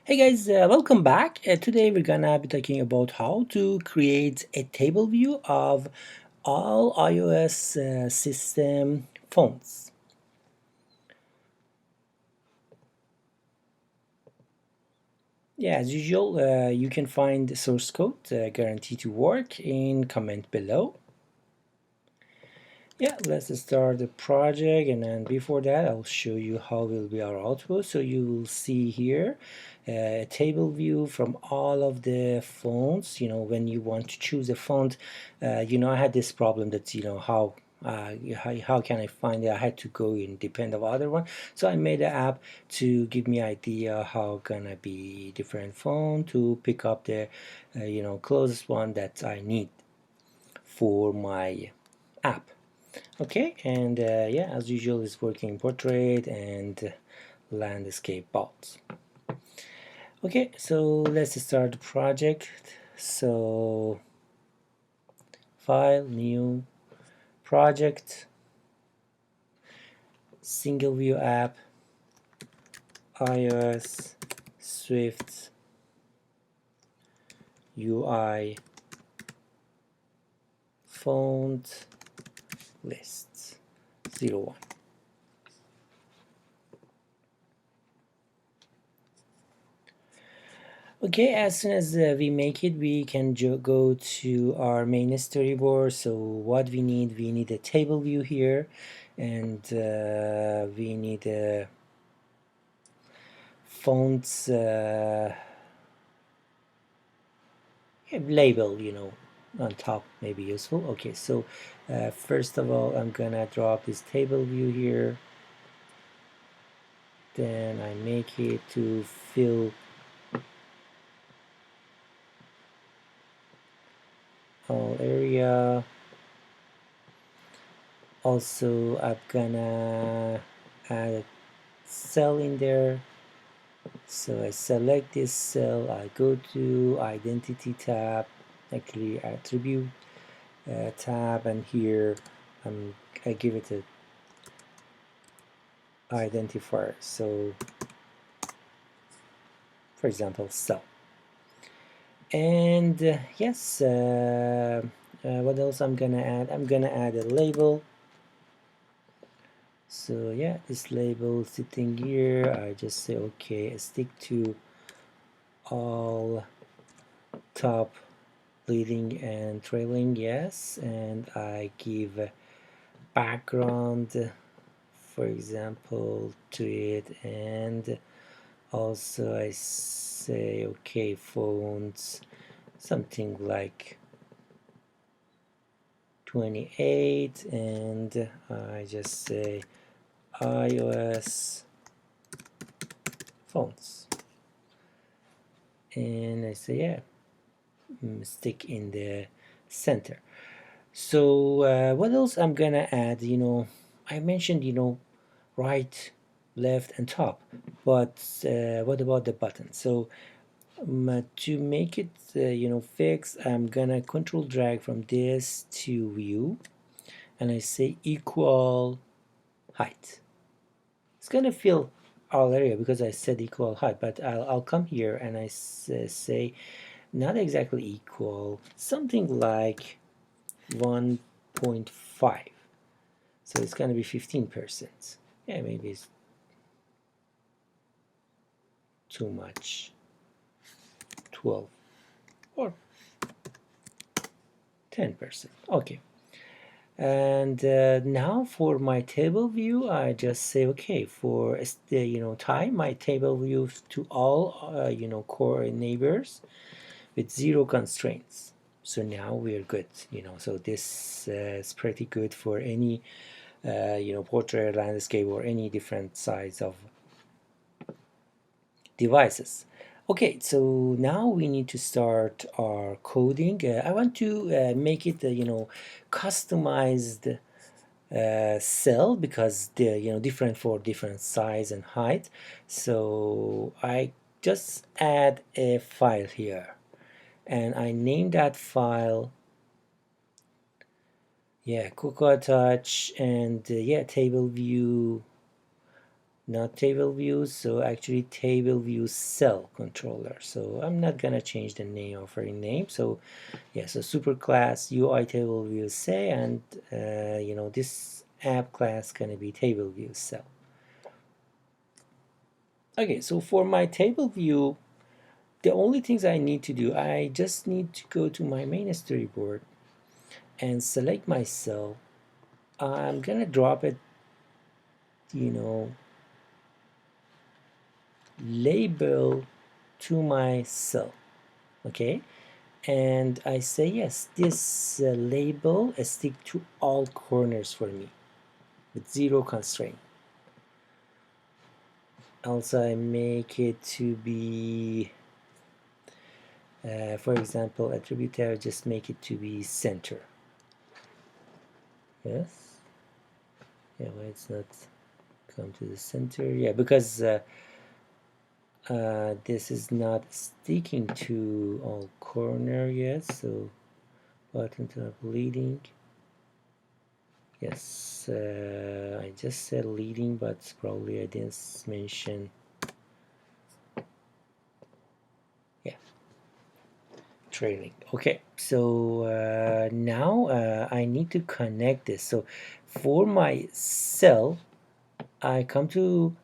Hey guys, welcome back. Today we're gonna be talking about how to create a table view of all iOS system fonts. Yeah, as usual, you can find the source code guaranteed to work in comment below. Yeah, let's start the project, and then before that I'll show you how will be our output. So you will see here a table view from all of the fonts. When you want to choose a font, I had this problem that how can I find it? I had to go and depend on other one. So I made an app to give me idea how gonna be different font to pick up the closest one that I need for my app. Okay, and yeah, as usual, it's working portrait and landscape bolts. Okay, so let's start the project. So file, new project, single view app, iOS, Swift, UI, font, lists, 01. Okay, as soon as we make it, we can go to our main storyboard. So what we need a table view here, and we need a fonts label, on top may be useful. Okay, so first of all, I'm gonna drop this table view here. Then I make it to fill all area. Also, I'm gonna add a cell in there. So I select this cell, I go to identity tab, actually attribute tab, and here I give it a identifier. So for example, cell. And yes, what else I'm gonna add? I'm gonna add a label. So yeah, this label sitting here, I just say okay, stick to all top, leading and trailing, yes, and I give background, for example, to it, and also I say okay, fonts, something like 28, and I just say iOS fonts, and I say yeah, stick in the center. So what else I'm gonna add? I mentioned right, left, and top, but what about the button? So to make it fix, I'm gonna control drag from this to view, and I say equal height. It's gonna fill all area because I said equal height, but I'll come here and I say not exactly equal, something like 1.5. So it's going to be 15%. Yeah, maybe it's too much. 12 or 10%. Okay. And now for my table view, I just say okay, for tie my table view to all core neighbors with 0 constraints. So now we are good. So this is pretty good for any portrait, landscape, or any different size of devices. Okay, so now we need to start our coding. I want to make it customized cell because they're different for different size and height. So I just add a file here, and I name that file Cocoa Touch, and table view not table view, so actually table view cell controller. So I'm not gonna change the name of our name. So yeah, so superclass UI table view say, and you know, this app class gonna be table view cell. Okay, so for my table view, the only things I need to do, I just need to go to my main storyboard and select my cell. I'm gonna drop it, you know, label to my cell. Okay, and I say yes, this label stick to all corners for me with zero constraint. Also I make it to be for example attribute there, just make it to be center. Yes, yeah, why it's not come to the center? Yeah, because this is not sticking to all corner yet, so button to leading. Yes, I just said leading, but probably I didn't mention. Yeah, trailing. Okay, so now I need to connect this. So for my cell, I come to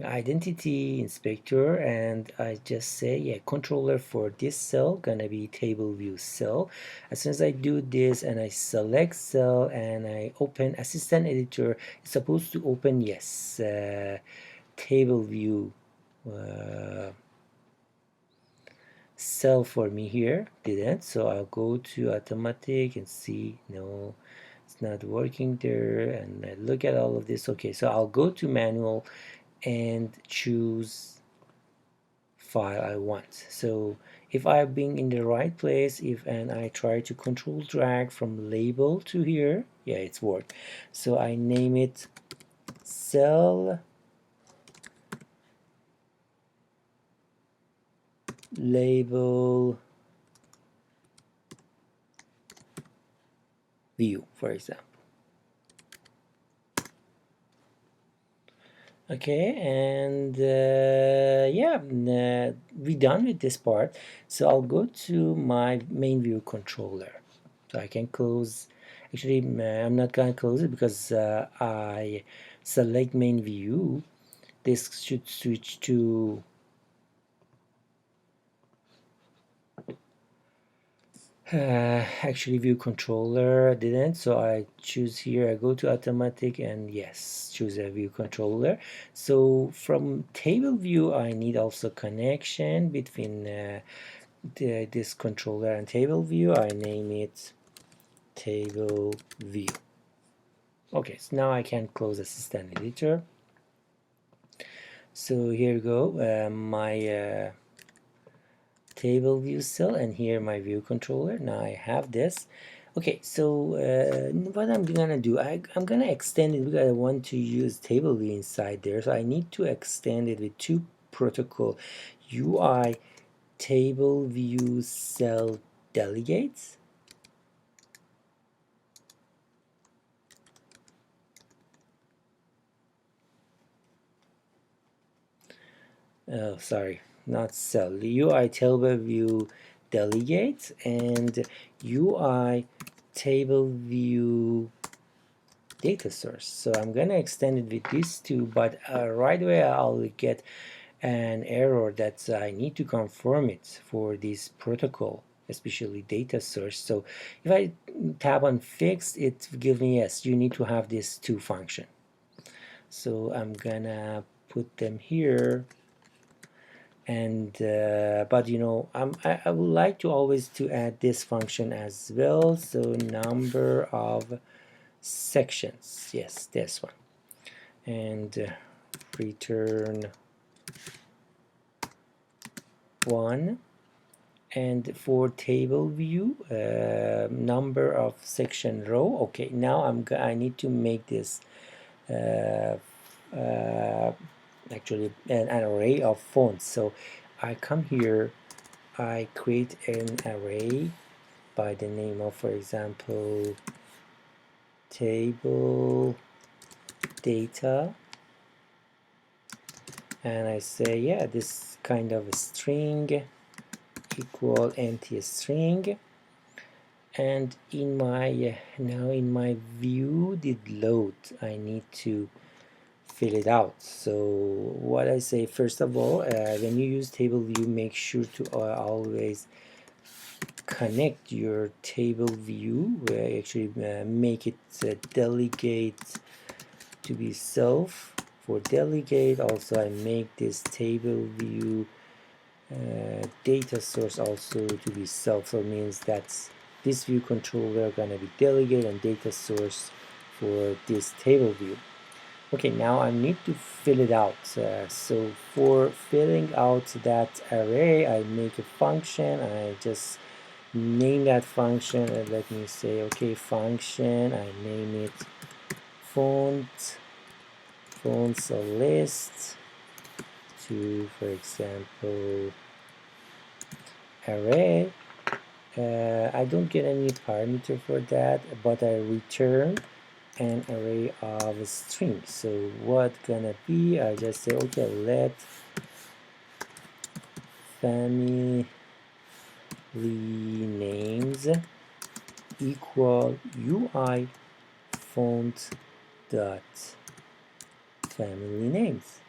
identity inspector and I just say, yeah, controller for this cell gonna be table view cell. As soon as I do this and I select cell and I open assistant editor, it's supposed to open, yes, table view cell for me here, didn't. So I'll go to automatic and see, no, it's not working there, and I look at all of this. Okay, so I'll go to manual and choose file I want. So if I've been in the right place, and I try to control drag from label to here, yeah, it's worked. So I name it cell label view, for example. Okay, and yeah, we're done with this part. So I'll go to my main view controller. So I can close, actually I'm not gonna close it because I select main view. This should switch to actually view controller didn't, so I choose here, I go to automatic and yes, choose a view controller. So from table view I need also connection between this controller and table view. I name it table view. Okay, so now I can close assistant editor. So here we go, my table view cell, and here my view controller. Now I have this. Okay, so what I'm gonna do, I'm gonna extend it because I want to use table view inside there. So I need to extend it with two protocol, UI table view cell delegates. Oh, sorry, not cell. UI TableView Delegate and UI TableView data source. So I'm gonna extend it with these two, but right away I'll get an error that I need to confirm it for this protocol, especially data source. So if I tab on fixed, it gives me yes, you need to have these two function. So I'm gonna put them here. And but you know, I would like to always to add this function as well. So number of sections, yes, this one, and return 1. And for table view, number of section row. Okay, now I need to make this actually an array of fonts. So I come here, I create an array by the name of, for example, table data and I say, yeah, this kind of a string equal empty string, and in my now in my view did load, I need to fill it out. So what I say, first of all, when you use table view, make sure to always connect your table view, actually make it delegate to be self. For delegate also I make this table view data source also to be self, so it means that's this view controller gonna be delegate and data source for this table view. Okay, now I need to fill it out. So for filling out that array, I make a function. I just name that function, and let me say, okay, function. I name it fonts list to, for example, array. I don't get any parameter for that, but I return an array of strings. So what gonna be, I just say, okay, let family names equal UI font dot family names.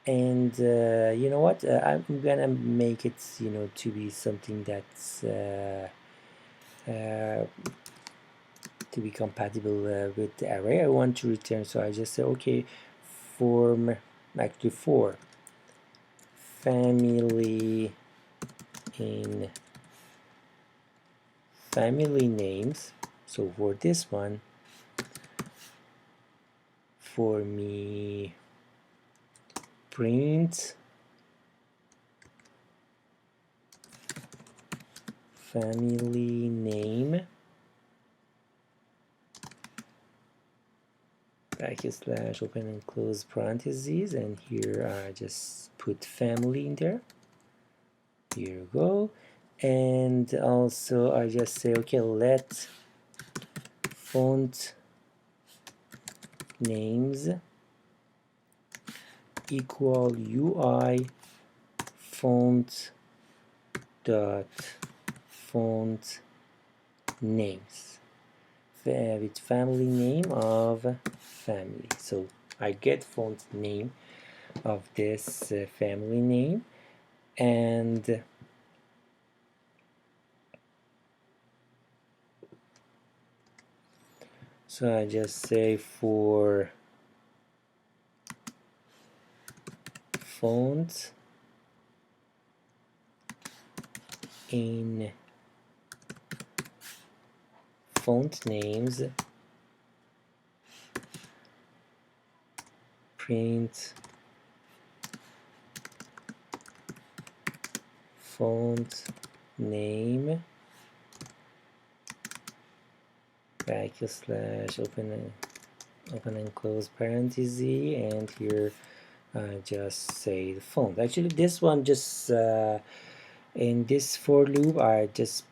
And you know what, I'm gonna make it, you know, to be something that's to be compatible with the array I want to return. So I just say, okay, for family in family names. So for this one, for me, print family name / open and close parentheses, and here I just put family in there. Here you go. And also I just say, okay, let font names equal UI font dot font names with family name of family. So I get font name of this family name, and so I just say for font in font names print font name / open and close parenthesis, and here just say the font. Actually this one just in this for loop I just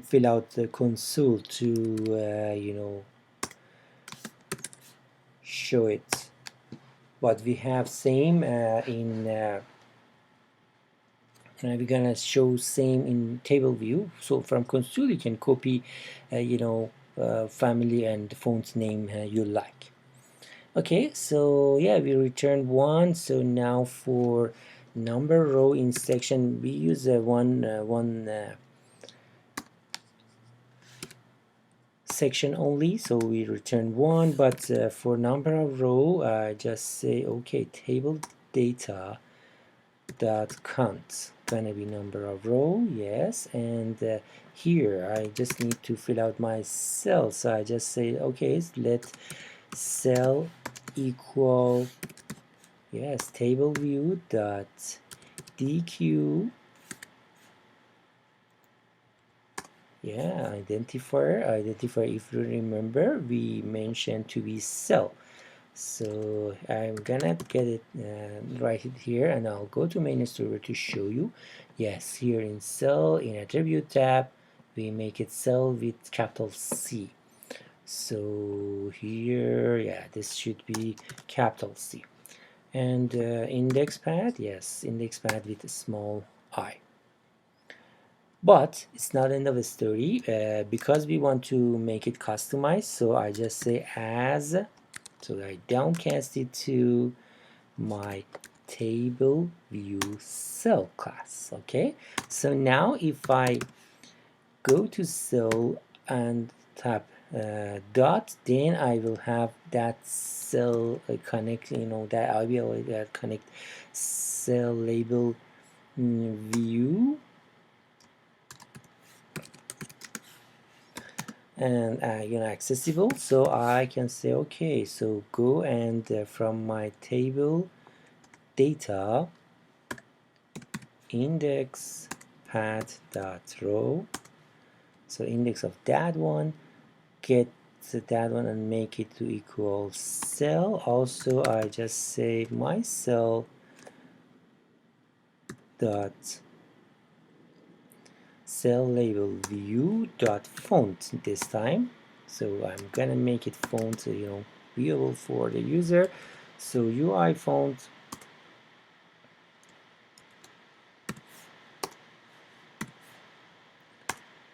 fill out the console to you know, show it what we have same in we're gonna show same in table view. So from console you can copy you know, family and font name you like. Okay, so yeah, we returned 1. So now for number row in section we use one section only, so we return 1, but for number of row I just say, okay, table data dot count gonna be number of row, yes, and here I just need to fill out my cell, so I just say, okay, let cell equal, yes, table view dot dequeueReusableCell, yeah, identifier, if you remember we mentioned to be cell. So I'm gonna get it write it here, and I'll go to main server to show you. Yes, here in cell in attribute tab we make it cell with capital C. So here, yeah, this should be capital C. And indexPath, yes, indexPath with a small I. But it's not end of the story because we want to make it customized. So I just say as, so I downcast it to my table view cell class. Okay, so now if I go to cell and tap dot, then I will have that cell connect, that I will connect cell label view and accessible. So I can say okay, so go and from my table data index path dot row, so index of that one, get that one and make it to equal cell. Also I just say my cell dot cell label view dot font this time. So I'm gonna make it font viewable for the user. So UI font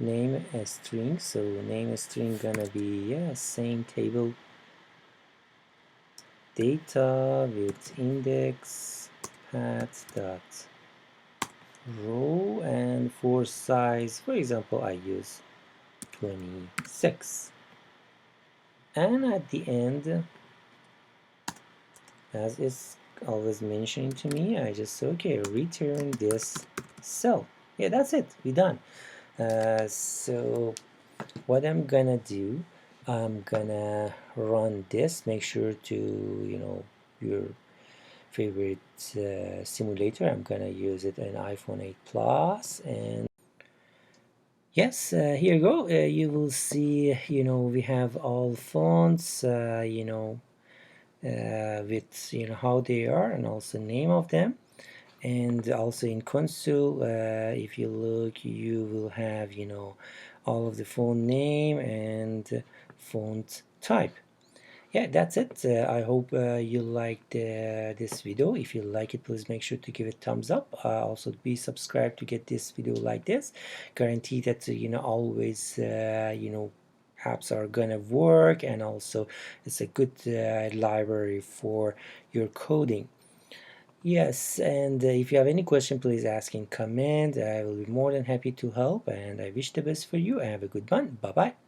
name a string, so name a string gonna be same table data with index path dot row, and for size, for example, I use 26. And at the end, as is always mentioning to me, I just say okay, return this cell. Yeah, that's it, we're done. So what I'm gonna do, I'm gonna run this. Make sure to your favorite simulator. I'm gonna use it in iPhone 8 Plus, and yes, here you go. You will see we have all fonts with how they are and also name of them. And also in console, if you look, you will have all of the font name and font type. Yeah, that's it. I hope you liked this video. If you like it, please make sure to give it thumbs up. Also be subscribed to get this video like this. Guarantee that always apps are gonna work, and also it's a good library for your coding. Yes, and if you have any question, please ask in comment. I will be more than happy to help, and I wish the best for you. Have a good one. Bye bye.